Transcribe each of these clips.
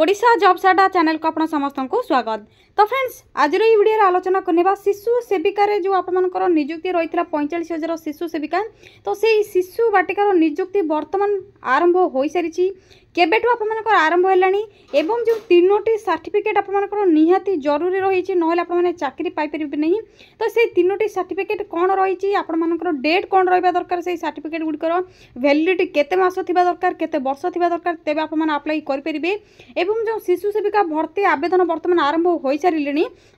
Odisha jobs अड्डा channel को आपण समस्त को स्वागत। तो फ्रेंड्स आज ये वीडियो आलोचना करने शिशु सेविका जो आपर निजुक्ति रही 45,000 शिशु सेविका तो से शिशु बाटिकार निजुक्ति वर्तमान आरंभ हो सारी केबेठू आपर आरंभ है जो तीनोटी सर्टिफिकेट आपर निहाती जरूरी रही ना आपने चाकरी पाइपर नहीं। तो से तीनोटी सर्टिफिकेट कौन रही आपर डेट कौन रहा दरकार से सर्टिफिकेट गुड़िकर वैलिडिटी केते मास थिबा दरकार केते वर्ष थिबा दरकार तेबे आपन अप्लाई करि परिबे। एवं जो शिशु सेविका भर्ती आवेदन वर्तमान आरंभ हो सारे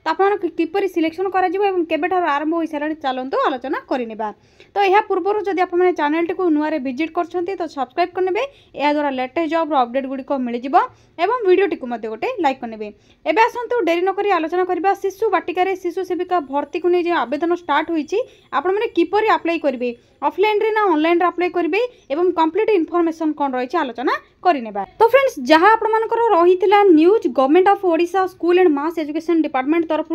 तो आप किपरि सिलेक्शन करा जिवो एवं केबेठार आरंभ हो सारे चलतु आलोचना करनेबा। तो यह पूर्व जदि आप चैनल टी नुआरे विजिट करछंती तो सब्सक्राइब करनेबे या द्वारा लेटेस्ट जॉब अपडेट गुड़िक मिल एवं वीडियो टी गोटे लाइक करनेबे। एबे आसंतु डेरी नकरी आलोचना करबा शिशु बाटिका शिशु सेविका भर्ती को नहीं आवेदन स्टार्ट होईची आपण माने किपरि अप्लाई करिवे ऑफलाइन रे ना ऑनलाइन रे अप्लाई करिवे एवं कंप्लीट इन्फॉर्मेशन कौन रही आलोचना करनेबा। तो फ्रेंड्स जहाँ आपमनकर रहिथिला news government of Odisha school and mass education department तरफ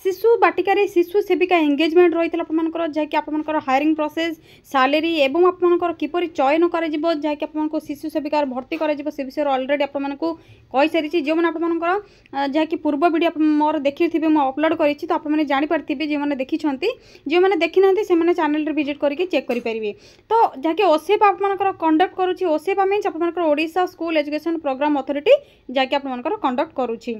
शिशु बाटिका शिशु सेविका एंगेजमेंट रही आपमनकर जहाँकि आपमनकर हायरिंग प्रोसेस सैलरी एवं आपमनकर किपरि चयन कर जहाँकि आपमनको शिशु सेविका भर्ती कर से विषय ऑलरेडी आपमनको कहि सारी जो मैंने आपमनकर जहाँकि पूर्व वीडियो मोर देखि थे मैं अपलोड करी तो आपने जानीपारे जो मैंने देखी जो मैंने देखी ना से चैनल विजिट करके चेक करेंगे। तो जहाँकि ओसेप आपमनकर कंडक्ट करुच्ची ओसेप मीन्स आपमनकर Odisha school education programme authority जहाँकि आपमनकर कंडक्ट करुच्ची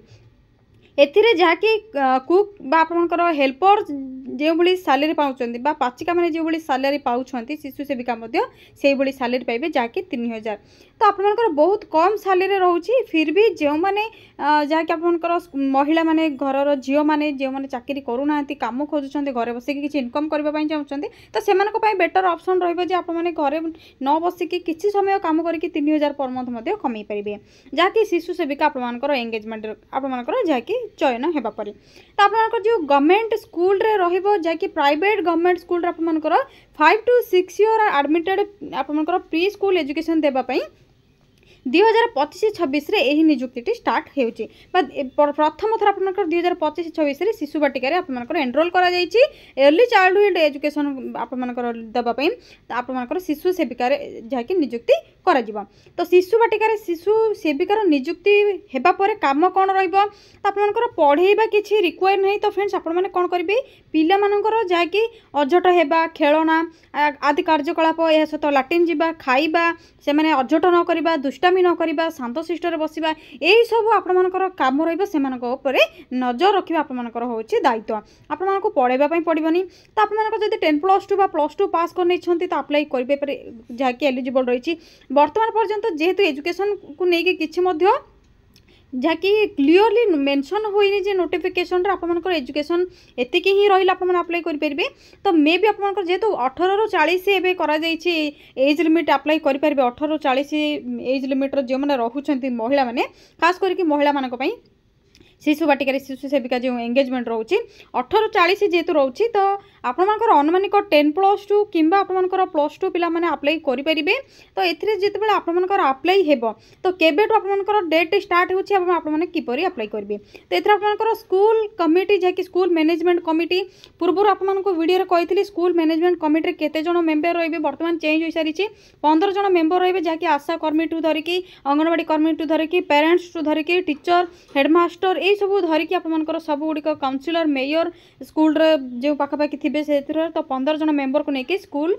एथिरे जहाँकि कुक बा आपमनकर हेल्पर जो भाई सालेरी पाउछंती बा पाचिका माने जो भाई सालेरी पाउछंती शिशु सेविका मध्य से भाई सालेरी पाइबे जहाँकि 3,000। तो आपमनकर बहुत कम सालेरी रहउची फिर भी जो माने जहाँकि आपमनकर महिला माने घरर झियो माने जो माने चाकरी करू नांती काम खोजुछंती घरे बसिकी किछि इनकम करबा पई चाहुछंती तो सेमानक पई बेटर ऑप्शन रहइबो जे आपण माने घरे न बसिकी किछि समय काम करिकि 3,000 पर मंथ मध्य कमै परिबे जहाँकि शिशु सेविका आपमनकर एंगेजमेंट आपमनकर जहाँकि चयन हेबा परी। तो आपमनकर जो गवर्नमेंट स्कूल रे रहिबो जहाँकि प्राइवेट गवर्नमेंट स्कूल रे आपमनकर 5 to 6 ईयर एडमिटेड आपमनकर प्री स्कूल एजुकेशन देबा पई 2025-26 यही निजुक्ति स्टार्ट होची प्रथम थर आपनकर 2025-26 शिशु बाटिका आपनकर एनरोल करा जायछि अर्ली चाइल्डहुड एजुकेशन आपनकर दबा पई आपनकर शिशु सेविका जहाँकि निजुक्ति करा जिवो। तो शिशु बाटिका शिशु सेविकार निजुक्ति हेबा परे काम कौन रहिबो तो आपनकर पढ़ेबा किछि रिक्वायर नहीं। तो फ्रेंड्स आपण माने कोन करिवे पिला मानकर जहाँकि अझट हेबा खेलना आदि कार्यकलाप या सहित लाट्रिन जिबा खाइबा से माने अझट न करिबा दुष्टामी न करिबा शांत शिष्टर बसिबा यही सब आपनकर काम रहिबो सेमानक उपरे नजर रखिबा आपनकर होछि दायित्व आपनक पढ़ेबा पई पड़िबनी। तो आपनकर जदि 10+2 बा +2 पास कर नै छंती तो अप्लाई करिबे पर जहाँकि एलिजिबल रहिछि वर्तमान पर्यंत जेहेतु एजुकेशन को लेकिन किछि मध्य जहाँकि क्लीयरली मेंशन होइनी जे नोटिफिकेशन आपनकर एजुकेशन एतिकी ही रहिला आपन अप्लाई करि परिबे। तो मे भी आपनकर जेहेतु 18 ରୁ 40 एबे करा जायछि एज लिमिट अप्लाई करि परिबे 18 ରୁ 40 एज लिमिट जो माने रहुछंती महिला माने खास करके महिला मानक पई शिशु बाटिका शिशु सेविका जो एंगेजमेंट रोचे 18 ରୁ 40 जेहेतु रोचे तो आपमनकर अनुमानिक 10+2 किंबा आपमनकर +2 पिला माने अप्लाई करि परिबे। तो एथिरे जेतेबेले आपमनकर अप्लाई हेबो तो केबेटो आपमनकर डेट स्टार्ट होछि आपमने किपरि अप्लाई करिवे। तो एथिरे आपमनकर स्कूल कमिटी जहाँकि स्कूल मैनेजमेंट कमिटी पूर्व आपमनको वीडियो रे कहितली स्कूल मैनेजमेंट कमिटी रे केते जण मेंबर रहिबे वर्तमान चेंज होई सारिछि 15 जण मेंबर रहिबे जहाँकि आशा कर्मी टू धरिकी अंगनवाड़ी कर्मी टू धरिकी पेरेंट्स टू धरिकी टीचर हेडमास्टर ए सब धरिकी आपमनकर सब गुड़िक काउंसिलर मेयर स्कूल रे जो पाखापाखि थे से तो 15 जण मेंबर को लेकिन स्कूल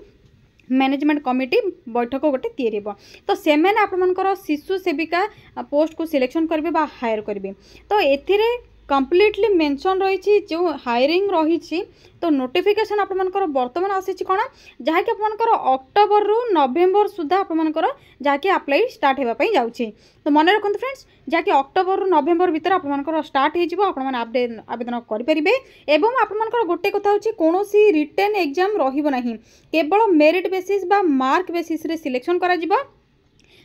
मैनेजमेंट कमिटी बैठक गोटे तैयारी। तो से मैंने आपमनकर शिशु सेविका पोस्ट को सिलेक्शन करेंगे बा हायर करेंगे। तो एथिरे कंप्लीटली मेंशन रही जो हायरिंग रही तो नोटिफिकेशन आपमनकर वर्तमान आसी कौन जहाँकि आपमनकर अक्टोबर ରୁ नवेम्बर सुधा आपमनकर जहाँकि अप्लाई स्टार्ट होगापी जाऊँगी। तो मन रखु फ्रेंड्स जहाँकि अक्टोबर ରୁ नवेम्बर भितर आपमनकर स्टार्ट हो आवेदन करेंगे। एवं आपमनकर गोटे कथा होची कोनोसी रिटन एग्जाम रहिबो नाही केवल मेरिट बेसिस बा मार्क बेसिस रे सिलेक्शन करा जिवो।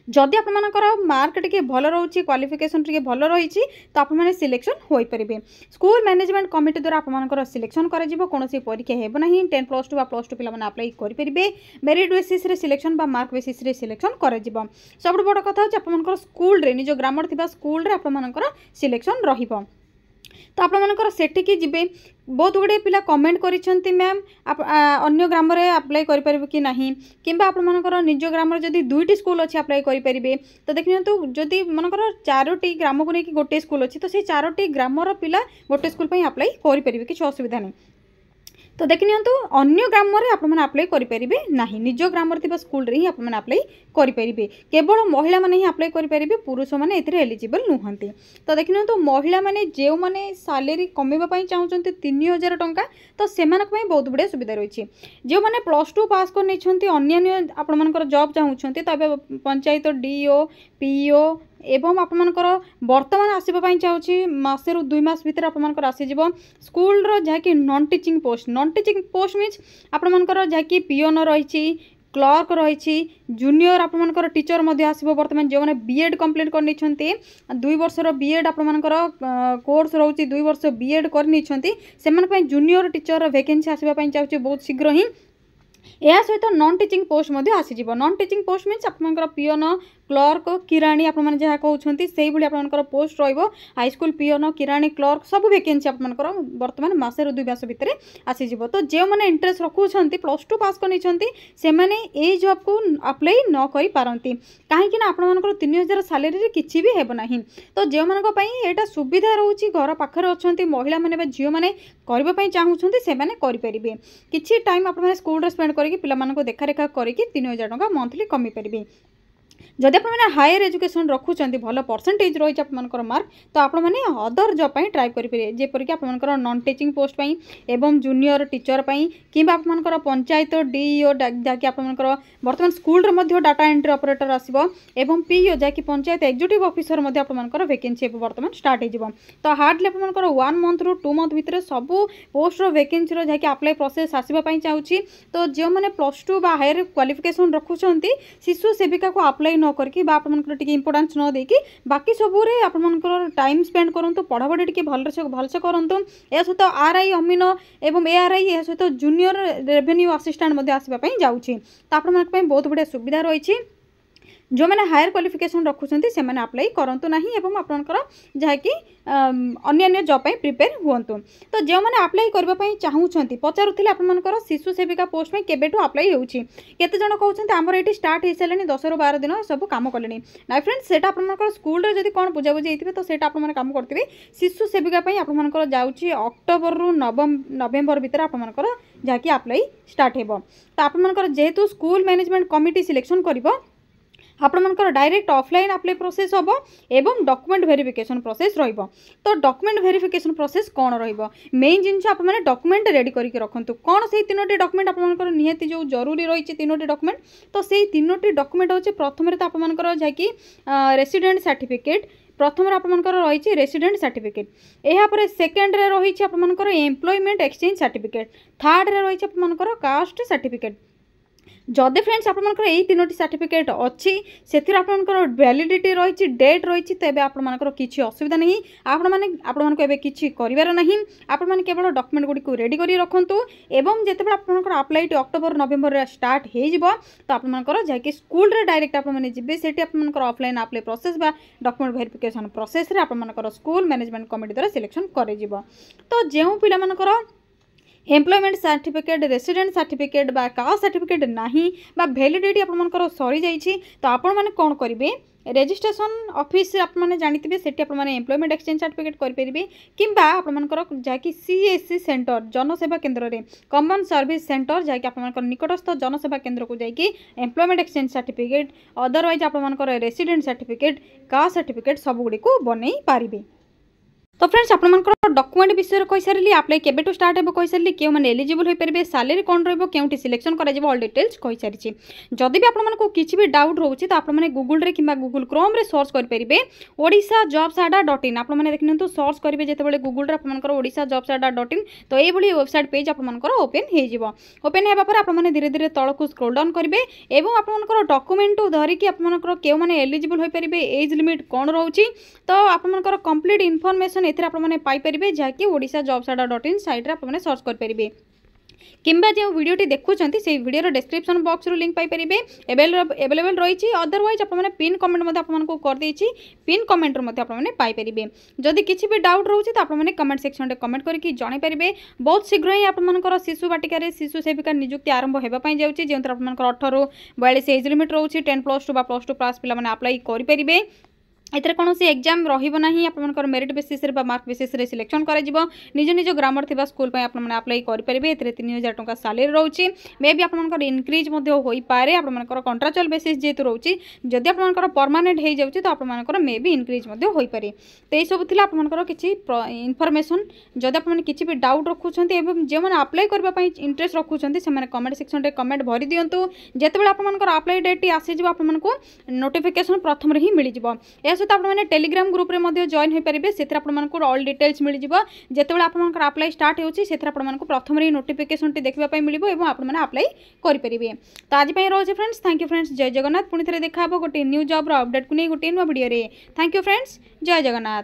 जदि आपमनकर मार्क टिके भल रोचे क्वालिफिकेशन टिके भल रही तो आपने सिलेक्शन हो पारे। स्कूल मैनेजमेंट कमिटी द्वारा आपमनकर सिलेक्शन करा जिवो कोनोसी परीक्षा हेबो नाही 10+2 बा +2 पिला माने अप्लाई करि परिबे मेरिट बेसिस रे सिलेक्शन बा मार्क बेसिस रे सिलेक्शन करा जिवो। सब बड़ कथा होची आपमनकर स्कूल रे निज ग्रामर थिबा स्कूल रे आपमनकर सिलेक्शन रहिबो। तो आपमनकर सेठिकी जिबे बहुत गुड़े पिला कमेंट करिसेंती मैम अन्य ग्राम रे अप्लाई करि परिबे कि नाही किंबा आपमनकर निज ग्राम रे जदी दुईटी स्कूल अछि अप्लाई करि परिबे। तो देखियंतु जदी मनकर 4टी ग्राम को नेकी गोटे स्कूल अछि तो से 4टी ग्राम रो पिला गोटे स्कूल पई अप्लाई करि परिबे कि असुविधा नहीं। तो देखि नियंतु अन्य ग्राम में आपने अप्लाई करेंगे ना निज ग्राम स्कूल रे ही आपने अप्लाई करेंगे केवल महिला माने ही अप्लाई करेंगे पुरुष मैंने एलिजिबल नुहंती। तो देखि नियंतु महिला माने जो माने सैलरी कमेबा चाहते 3000 टंका तो से बहुत बढ़िया सुविधा रही जो मैंने +2 पास कर अन्य आपर जॉब चाहते तो पंचायत डीओ पीओ एवं आपमनकर वर्तमान आसवाई चाहिए मसे 2 मास भितर आपमनकर आसीजिवो स्कूल रो जहाँकि नॉन टीचिंग पोस्ट मीन्स आपमनकर जहाँकि पियोन रही क्लर्क रही जूनियर आपमनकर टीचर मध्य आसीबो। वर्तमान जो मैंने बीएड कंप्लीट करनी 2 वर्षर बीएड आपमनकर कोर्स रोची 2 वर्ष बीएड करनी से जूनियर टीचर वैकेंसी आसवाई चाहिए बहुत शीघ्र ही। या सहित नॉन टीचिंग पोस्ट आसीजिवो। नॉन टीचिंग पोस्ट मीन्स आपमनकर पियोन क्लर्क किराणी आपने जहाँ कहते से भाई आपंकर पोस्ट हाईस्कूल पियोन किराणी क्लर्क सब वैकेंसी आपंकर वर्तमान मसे 2 मास भितर आसीजिवो। तो जो मैंने इंटरेस्ट रखुंट +2 पास कर जॉब को अप्लाई न कर पारती कहीं आपंकर 3000 सैलरी किसी भी हेब ना। तो जो मानी सुविधा रोचे घर पाखे अच्छा महिला मैंने झील मैंने करने चाहूँगी से करेंगे किसी टाइम आप स्कूल स्पेंड करके पिला देखा रेखा करके 3000 टंका मंथली कमी पारे। जदि आपने हायर एजुकेशन रखुंट भल परसेंटेज रही है मार्क तो आपने अदर जॉब ट्राए करेंगे जेपरिक आपंकर नॉन टीचिंग पोस्ट एवं जूनियर टीचर कि आपंकर पंचायत डीओ जहाँकि आपंकर वर्तमान स्कूल डाटा एंट्री ऑपरेटर आसो एवं पीओ जहाँकि पंचायत एग्जीक्यूटिव ऑफिसर आपंकर वैकेंसी वर्तमान स्टार्ट हो। तो हार्डली आपंकर 1 मंथ रु 2 मंथ भितर सब पोस्ट वैकेंसी जहाँकि अप्लाई प्रोसेस आसवाई चाहिए। तो जो मैंने +2 बा हायर क्वालिफिकेशन रखुंट शिशु सेविका को अप्लाई न करके आपंकर इंपोर्टेंस न देकी बाकी सबूरे आपंकर टाइम स्पेंड करूँ पढ़ापढ़ी टी भलसे करूँ। या सहित आरआई अमीन एवं एआरआई या सहित जूनियर रेवेन्यू असिस्टेंट आसवाई जाऊँगी। तो आप बहुत बढ़िया सुविधा रही जो मैंने हायर क्वालिफिकेशन रखुंट से अप्लाई करूँ ना एवं आपंकर जहाँकि अन्य जॉब प्रिपेयर हूँ। तो जो मैंने अप्लाई करने चाहूँगी पचारूले आपंकर शिशु सेविका पोस्ट में केबेठू अप्लाई होती केते जन कहते आमर ये स्टार्ट हो सारे 10 ରୁ 12 दिन सब कम कले ना फ्रेंड्स से आपंकर स्कूल रे जब कौन बुझाबुझी होते तो सेटा आपने कम करेंगे शिशु सेविका आपंकर जाऊँगी अक्टोबर ରୁ नवेम्बर भितर आपंकर जहाँकि अप्लाई स्टार्ट हो। तो आपंकर जेहेतु स्कूल मैनेजमेंट कमिटी सिलेक्शन कर आपंकर डायरेक्ट ऑफलाइन अप्लाई प्रोसेस हम एवं डॉक्यूमेंट वेरिफिकेशन प्रोसेस रहिबो। तो डॉक्यूमेंट वेरिफिकेशन प्रोसेस कौन रहिबो मेन जिनस आप मैंने डॉक्यूमेंट रेडी करके रखंतु कौन से 3टी डॉक्यूमेंट आपंकर निहाती जो जरूरी रही 3टी डॉक्यूमेंट। तो से 3टी डॉक्यूमेंट होचे प्रथम तो आपंकर जहाँकि रेसिडेंट सर्टिफिकेट प्रथम आपंकर रही रेसिडेंट सर्टिफिकेट यापर सेकेंड रे रही आपंकर एम्प्लॉयमेंट एक्सचेंज सर्टिफिकेट थर्ड रे रही आपंकर कास्ट सर्टिफिकेट। जदि फ्रेंड्स आपंकर यही 3टी सर्टिफिकेट अच्छी से आपंकर वैलिडिटी रही डेट रही तेज आपंकर किसी असुविधा नहीं आपको किसी करार ना आपने केवल डॉक्यूमेंट गुड़ी को रेडी कर रखुँ एवं जिते आपंकर अप्लाई अक्टोबर नवेम्बर स्टार्ट हो तो आपंकर जहाँकि स्कूल रे डायरेक्ट आपने जी से आपंकर ऑफलाइन अप्लाई प्रोसेस बा डॉक्यूमेंट वेरिफिकेशन प्रोसेस रे आपंकर स्कूल मैनेजमेंट कमिटी द्वारा सिलेक्शन कर। तो जो पिलामानकर एम्प्लॉयमेंट सर्टिफिकेट रेसिडेंट सर्टिफिकेट बा कास्ट सर्टिफिकेट नाही बा वैलिडिटी आपंकर सरी जाइए तो आपण मैंने कौन करेंगे रेजिस्ट्रेशन ऑफिस आपने जानते से एम्प्लॉयमेंट एक्सचेंज सर्टिफिकेट करेंगे किंबा आपंकर जहाँकि सीएससी सेंटर जनसेवा केन्द्र में कॉमन सर्विस सेंटर जहाँकि आपंकर निकटस्थ जनसेवा केन्द्र को जाकि एम्प्लॉयमेंट एक्सचेंज सर्टिफिकेट अदरवाइज आपंकर रेसिडेंट सर्टिफिकेट कास्ट सर्टिफिकेट सबुड़ी को बन पारे। तो फ्रेंड्स आपंकर डॉक्यूमेंट विषय कही सारे अप्लाई केबेठू स्टार्ट हो कही सारे क्यों मैंने एलिजिबल हो पारे सैलरी कौन रोटी सिलेक्शन कर डिटेल्स कही सारी। जदि भी आपको किसी भी डाउट रोचे तो आपने गूगल रे कि गूगल क्रोम रे सर्च करेंगे odisha.jobs.adda.in आपने देखते सर्च करेंगे जिते गूगल आपंकर odisha.jobs.adda.in तो ये वेबसाइट पेज आपंकर ओपन ओपन होगापर आपने धीरे धीरे तल को स्क्रोल डाउन करेंगे और आपंकर डॉक्यूमेंट धरिकी आपंकर क्यों मैंने एलिजिबल हो पारे एज लिमिट कौन रोचे तो आपंकर कंप्लीट इनफॉरमेशन एथि आपने पाइपर जहाँकि odisha.jobs.adda.in साइट रे आपने सर्च करेंगे। किंबा जो वीडियोटी देखुं से वीडियो डिस्क्रिप्शन बॉक्स रू लिंक पाइपर एवेलेबल रही अदरवाइज आपने पिन कमेंट आपको करदे पिन कमेंट आपने पाइपर जदि किसी भी डाउट रोचे तो आपने कमेंट सेक्शन में कमेंट करके जनईपारे बहुत शीघ्र ही आपर शिशु बाटिकार शिशु सेविका नियुक्ति आरंभ होगापी जाऊँगी जो आप 18 ରୁ 42 एज लिमिट रोचे 10+2 +2 पास पिला अप्लाई करेंगे एथरे कौन सी एग्जाम रही आपर merit basis mark basis selection कर निज निज ग्रामर थी स्कूल आपने अप्लाई करेंगे 3000 टंका सैलरी रोचे मे भी आपर इनक्रिज हो पारे आपर कंट्राक्चुअल बेसीस जेहतु रोचे जदि आपर परमानेंट हो जाए तो आपर मे भी इनक्रिज हो पारे तो यही सब थी आपर किसी इनफर्मेशन जदि आपने किसी भी डाउट रखुंट जो मैंने अप्लाई करने इंटरेस्ट रखुंट से कमेंट सेक्शन में कमेंट भरी दिंतु जिते आपर अप्लाई डेट आसीज आपको नोटिफिकेशन प्रथम ही मिल जाए सहित आपने टेलीग्राम ग्रुप में जॉइन हो पारे से आपको ऑल डिटेल्स मिल जाए जिते आपंकर अप्लाई स्टार्ट होती से आपको प्रथम ही नोटिफिकेशन देखापी मिले और आपने अप्लाई करेंगे तो आज रोचे फ्रेंड्स थैंक यू फ्रेंड्स जय जगन्नाथ पुणी थे देखा गोटे न्यू जॉब अपडेट को नहीं गोटे नुआ वीडियो थैंक यू फ्रेंड्स जय जगन्नाथ।